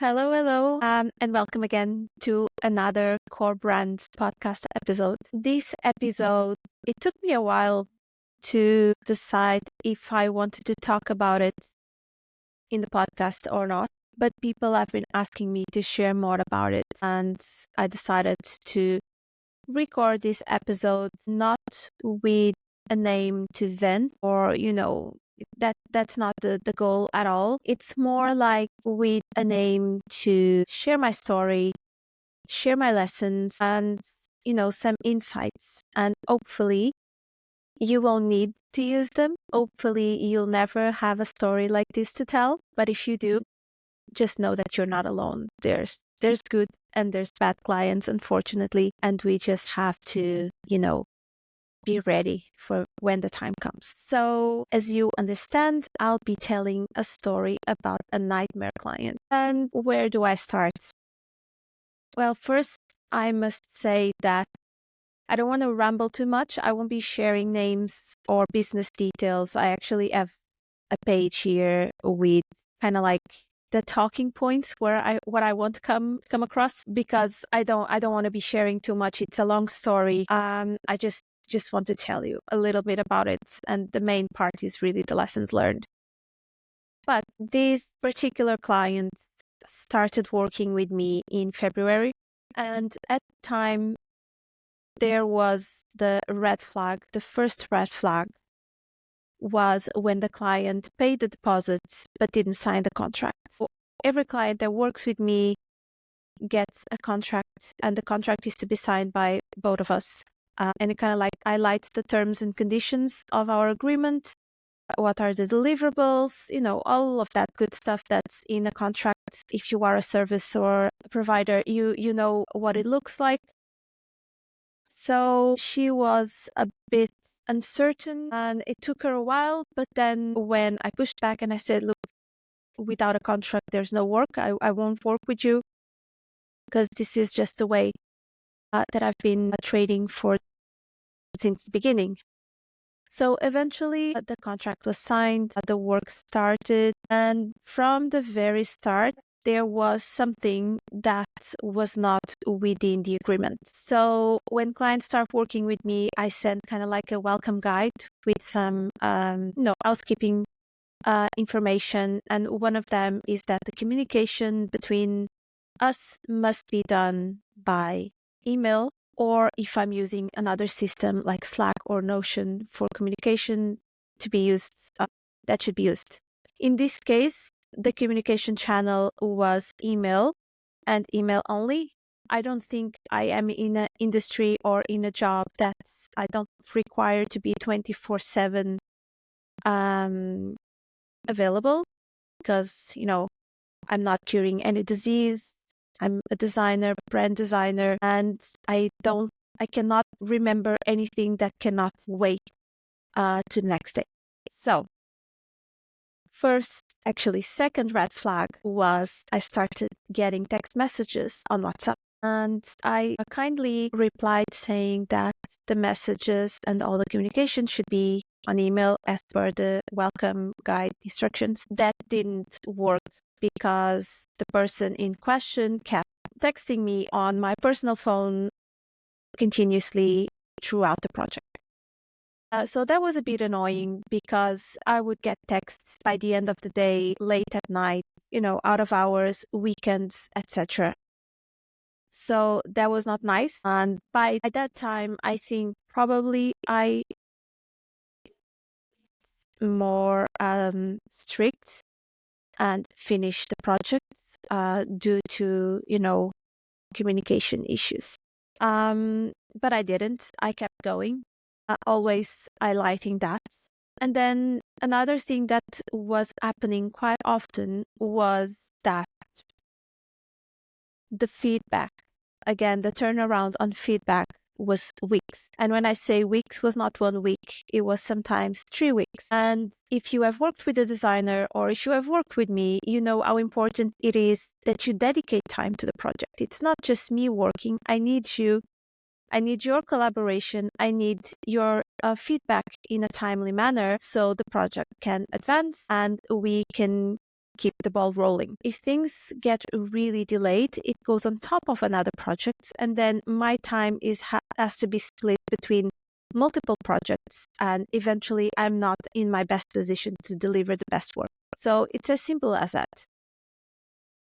Hello, hello, and welcome again to another Core Brands podcast episode. This episode, it took me a while to decide if I wanted to talk about it in the podcast or not, but people have been asking me to share more about it, and I decided to record this episode not with a name to vent or, that's not the goal at all. It's more like with a name to share my story, share my lessons, and, some insights. And hopefully you won't need to use them. Hopefully you'll never have a story like this to tell. But if you do, just know that you're not alone. There's good and there's bad clients, unfortunately, and we just have to, be ready for when the time comes. So, as you understand, I'll be telling a story about a nightmare client. And where do I start? Well, first, I must say that I don't want to ramble too much. I won't be sharing names or business details. I actually have a page here with kind of like the talking points where what I want to come across, because I don't want to be sharing too much. It's a long story. I just want to tell you a little bit about it, and the main part is really the lessons learned. But this particular client started working with me in February, and at the time there was the red flag. The first red flag was when the client paid the deposits but didn't sign the contract. So every client that works with me gets a contract, and the contract is to be signed by both of us. And it kind of like highlights the terms and conditions of our agreement. What are the deliverables? All of that good stuff that's in a contract. If you are a service or a provider, you know what it looks like. So she was a bit uncertain and it took her a while. But then when I pushed back and I said, look, without a contract, there's no work. I won't work with you because this is just the way that I've been trading for since the beginning. So eventually the contract was signed, the work started, and from the very start, there was something that was not within the agreement. So when clients start working with me, I send kind of like a welcome guide with some, housekeeping information. And one of them is that the communication between us must be done by email, or if I'm using another system like Slack or Notion for communication to be used, that should be used. In this case, the communication channel was email and email only. I don't think I am in an industry or in a job that I don't require to be 24/7 available, because, I'm not curing any disease. I'm a designer, brand designer, and I cannot remember anything that cannot wait to the next day. So second red flag was I started getting text messages on WhatsApp. And I kindly replied saying that the messages and all the communication should be on email as per the welcome guide instructions. That didn't work because the person in question kept texting me on my personal phone continuously throughout the project. So that was a bit annoying because I would get texts by the end of the day, late at night, out of hours, weekends, etc. So that was not nice. And by that time, I think probably I more strict and finished the project due to, communication issues. But I didn't. I kept going, always highlighting that. And then another thing that was happening quite often was that the feedback, again, the turnaround on feedback was weeks. And when I say weeks, was not 1 week, it was sometimes 3 weeks. And if you have worked with a designer or if you have worked with me, you know how important it is that you dedicate time to the project. It's not just me working. I need you. I need your collaboration. I need your feedback in a timely manner so the project can advance and we can keep the ball rolling. If things get really delayed, it goes on top of another project, and then my time has to be split between multiple projects, and eventually I'm not in my best position to deliver the best work. So it's as simple as that.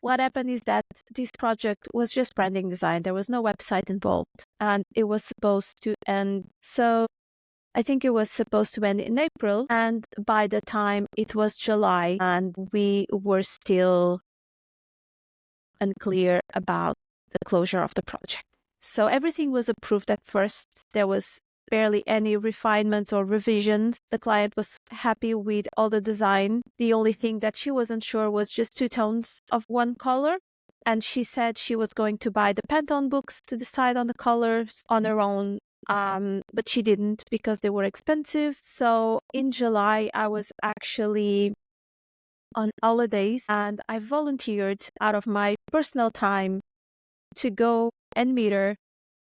What happened is that this project was just branding design. There was no website involved, and it was supposed to end. So I think it was supposed to end in April, and by the time it was July, and we were still unclear about the closure of the project. So everything was approved at first. There was barely any refinements or revisions. The client was happy with all the design. The only thing that she wasn't sure was just 2 tones of one color. And she said she was going to buy the Pantone books to decide on the colors on her own. But she didn't because they were expensive. So in July, I was actually on holidays, and I volunteered out of my personal time to go and meet her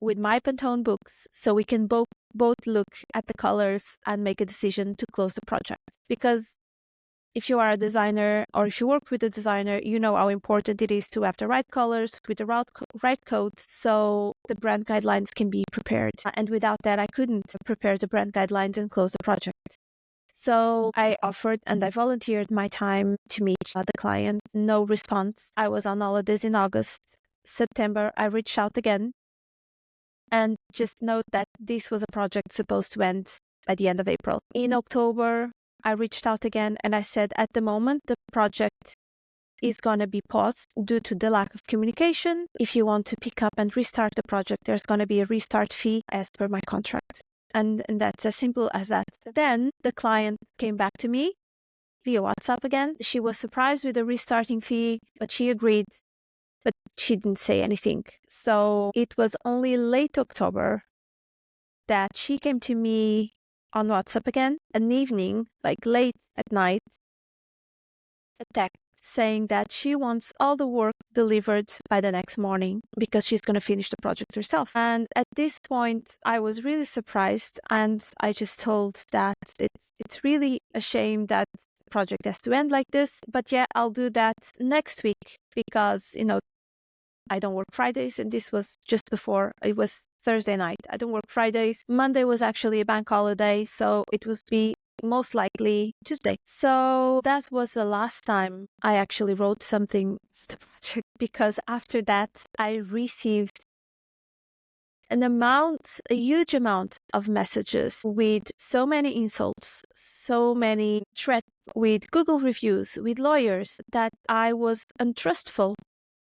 with my Pantone books so we can both look at the colors and make a decision to close the project. Because if you are a designer or if you work with a designer, you know how important it is to have the right colors with the right codes so the brand guidelines can be prepared. And without that, I couldn't prepare the brand guidelines and close the project. So I offered and I volunteered my time to meet the client. No response. I was on holidays in August. September, I reached out again. And just note that this was a project supposed to end by the end of April. In October, I reached out again and I said, at the moment, the project is going to be paused due to the lack of communication. If you want to pick up and restart the project, there's going to be a restart fee as per my contract. And that's as simple as that. Then the client came back to me via WhatsApp again. She was surprised with the restarting fee, but she agreed, but she didn't say anything. So it was only late October that she came to me on WhatsApp again, an evening, like late at night, a text saying that she wants all the work delivered by the next morning because she's going to finish the project herself. And at this point, I was really surprised, and I just told that it's really a shame that the project has to end like this. But yeah, I'll do that next week because, I don't work Fridays, and this was just before. It was Thursday night. I don't work Fridays. Monday was actually a bank holiday, so it was be most likely Tuesday. So that was the last time I actually wrote something for the project, because after that I received a huge amount of messages with so many insults, so many threats, with Google reviews, with lawyers, that I was untrustful,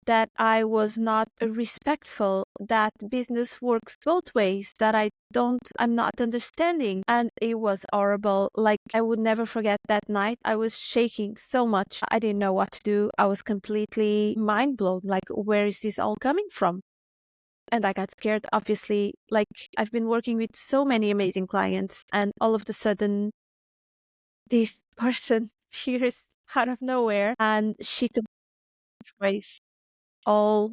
that I was not respectful, that business works both ways, that I'm not understanding. And it was horrible. Like, I would never forget that night. I was shaking so much. I didn't know what to do. I was completely mind blown. Like, where is this all coming from? And I got scared, obviously. Like, I've been working with so many amazing clients, and all of a sudden, this person appears out of nowhere, and she could erase all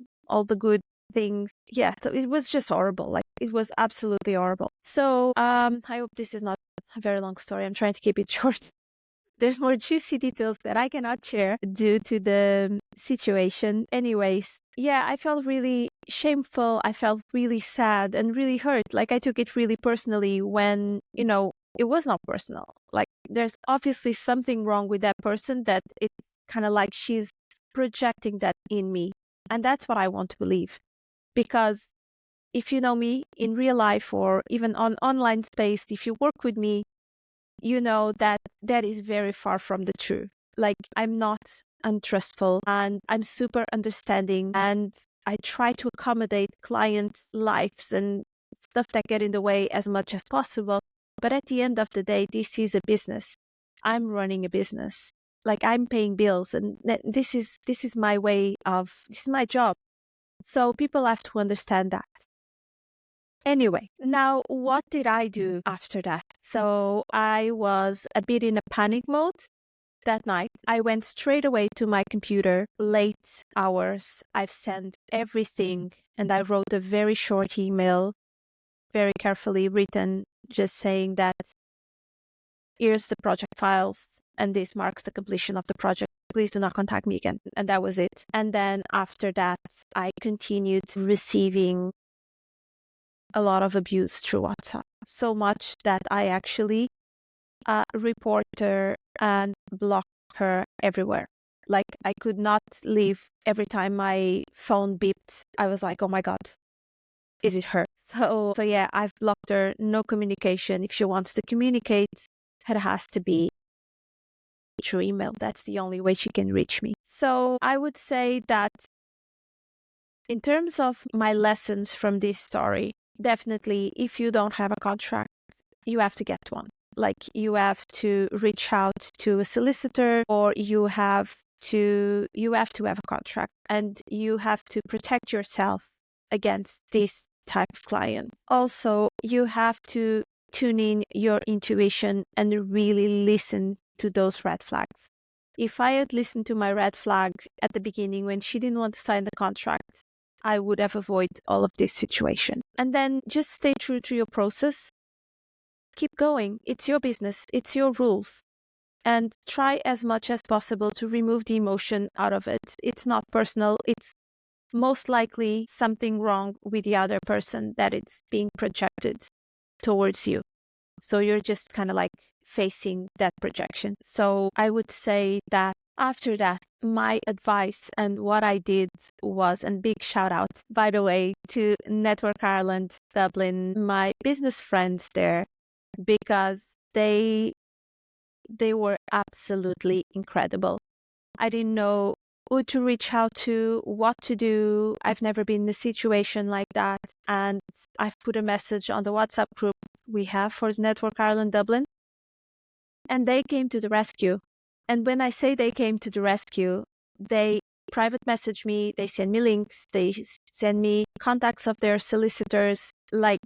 the good things. Yeah, so it was just horrible. Like, it was absolutely horrible. So I hope this is not a very long story. I'm trying to keep it short. There's more juicy details that I cannot share due to the situation. Anyways, yeah, I felt really shameful. I felt really sad and really hurt. Like, I took it really personally when, it was not personal. Like, there's obviously something wrong with that person, that it's kind of like she's projecting that in me. And that's what I want to believe. Because if you know me in real life or even on online space, if you work with me, you know that is very far from the truth. Like, I'm not untrustful, and I'm super understanding, and I try to accommodate clients' lives and stuff that get in the way as much as possible. But at the end of the day, this is a business. I'm running a business. Like, I'm paying bills, and this is my way of, this is my job. So people have to understand that. Anyway, now what did I do after that? So I was a bit in a panic mode that night. I went straight away to my computer, late hours. I've sent everything, and I wrote a very short email, very carefully written, just saying that here's the project files, and this marks the completion of the project. please do not contact me again. And that was it. And then after that, I continued receiving a lot of abuse through WhatsApp. So much that I actually report her and block her everywhere. Like I could not leave. Every time my phone beeped, I was like, oh my God, is it her? So yeah, I've blocked her. No communication. If she wants to communicate, it has to be through email. That's the only way she can reach me. So I would say that in terms of my lessons from this story, definitely if you don't have a contract, you have to get one. Like you have to reach out to a solicitor, or you have to have a contract, and you have to protect yourself against this type of client. Also, you have to tune in your intuition and really listen to those red flags. If I had listened to my red flag at the beginning when she didn't want to sign the contract, I would have avoided all of this situation. And then just stay true to your process. Keep going. It's your business. It's your rules. And try as much as possible to remove the emotion out of it. It's not personal. It's most likely something wrong with the other person that it's being projected towards you. So you're just kind of like facing that projection. So I would say that after that, my advice and what I did was, and big shout out, by the way, to Network Ireland, Dublin, my business friends there, because they were absolutely incredible. I didn't know who to reach out to, what to do. I've never been in a situation like that. And I've put a message on the WhatsApp group we have for Network Ireland Dublin, and they came to the rescue. And when I say they came to the rescue, they private message me, they send me links, they send me contacts of their solicitors. Like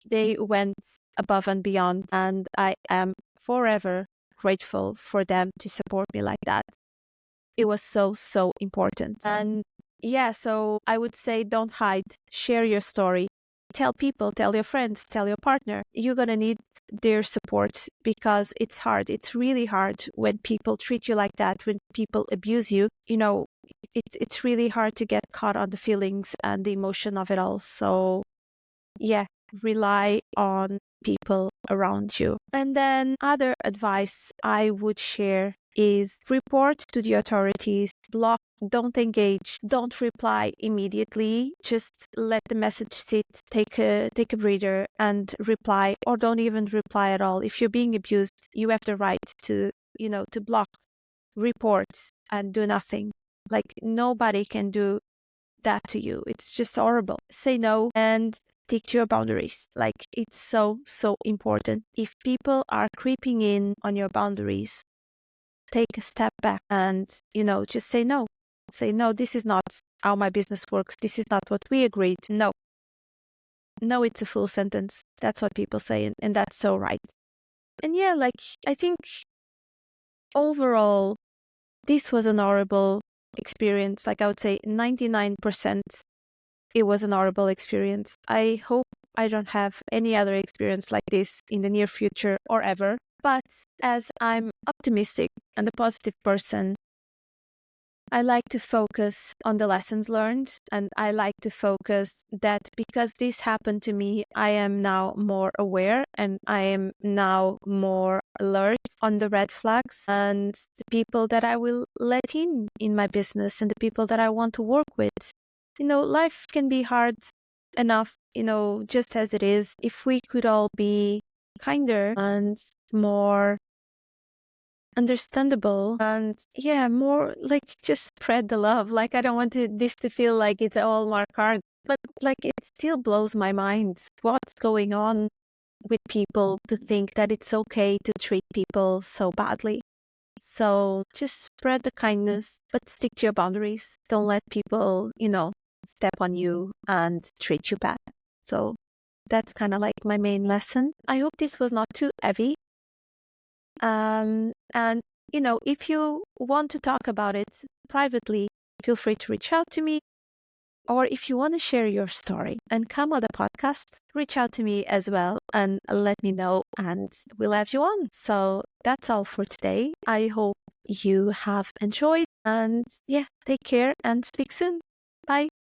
they went above and beyond, and I am forever grateful for them to support me like that. It was so, so important. And yeah, so I would say don't hide, share your story. Tell people, tell your friends, tell your partner. You're going to need their support, because it's hard. It's really hard when people treat you like that, when people abuse you. You know, it's really hard to get caught on the feelings and the emotion of it all. So yeah, rely on people around you. And then other advice I would share is report to the authorities, block, don't engage, don't reply immediately. Just let the message sit, take a breather and reply, or don't even reply at all. If you're being abused, you have the right to, to block, report, and do nothing. Like nobody can do that to you. It's just horrible. Say no and stick to your boundaries. Like it's so, so important. If people are creeping in on your boundaries, take a step back and, just say no. Say, no, this is not how my business works. This is not what we agreed. No. No, it's a full sentence. That's what people say. And that's so right. And yeah, like, I think overall, this was an horrible experience. Like I would say 99%, it was an horrible experience. I hope I don't have any other experience like this in the near future or ever. But as I'm optimistic and a positive person, I like to focus on the lessons learned, and I like to focus that because this happened to me, I am now more aware and I am now more alert on the red flags and the people that I will let in my business and the people that I want to work with. Life can be hard enough, just as it is. If we could all be kinder and more understandable and more like just spread the love. Like I don't want this to feel like it's all mark hard, but like it still blows my mind what's going on with people to think that it's okay to treat people so badly. So just spread the kindness, but stick to your boundaries. Don't let people, step on you and treat you bad. So that's kind of like my main lesson. I hope this was not too heavy. And, if you want to talk about it privately, feel free to reach out to me. Or if you want to share your story and come on the podcast, reach out to me as well and let me know and we'll have you on. So that's all for today. I hope you have enjoyed And yeah, take care and speak soon. Bye.